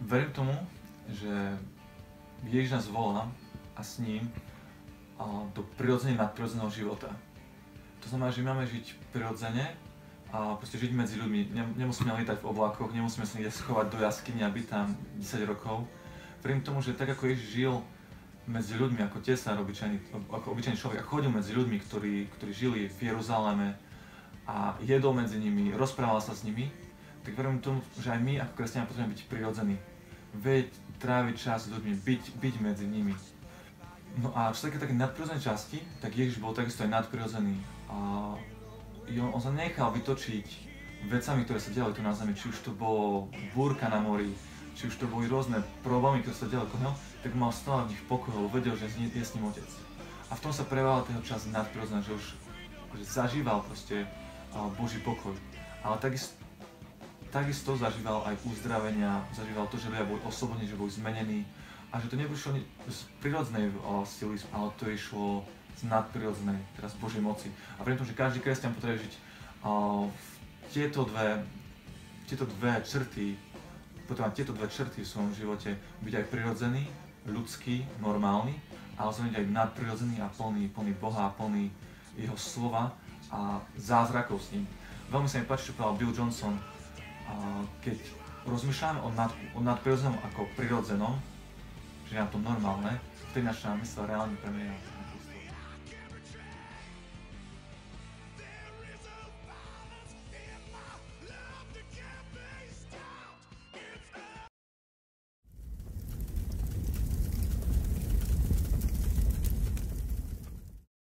Verím tomu, že Ježiš nás volá a s ním do prirodzene nadprirodzeného života. To znamená, že máme žiť prirodzene a proste žiť medzi ľuďmi. Nemusíme lietať v oblakoch, nemusíme sa niekde schovať do jaskyne a byť tam 10 rokov. Verím tomu, že tak ako Ježiš žil medzi ľuďmi ako tesár, ako obyčajný človek a chodil medzi ľuďmi, ktorí žili v Jeruzaleme a jedol medzi nimi, rozprával sa s nimi, tak verím tomu, že aj my ako kresťania potrebujeme byť prirodzení. Veď tráviť čas s ľuďmi, byť medzi nimi. No a čo také nadprirodzené časti, tak Ježiš bol takisto aj nadprirodzený. A on sa nechal vytočiť vecami, ktoré sa diali tu na zemi, či už to bolo búrka na mori, či už to boli rôzne problémy, ktoré sa diali okolo neho, tak mal stále v nich pokoj, lebo vedel, že je s ním Otec. A v tom sa prevádzal tento čas nadprirodzené, že už zažíval proste Boží pokoj. Ale takisto zažíval aj uzdravenia, zažíval to, že ľudia boli oslobodení, že boli zmenení a že to neprišlo z prirodzenej sily, ale to išlo z nadprirodzenej, teraz z Božej moci. A preto, že každý kresťan potrebuje žiť tieto dve črty v svojom živote, byť aj prirodzený, ľudský, normálny, ale zároveň aj nadprirodzený a plný Boha, plný Jeho slova a zázrakov s ním. Veľmi sa mi páči, čo povedal Bill Johnson, keď rozmýšľame o nadprirodzenom ako prirodzenom, že je nám to normálne, vtedy naša mysl reálne premieňa.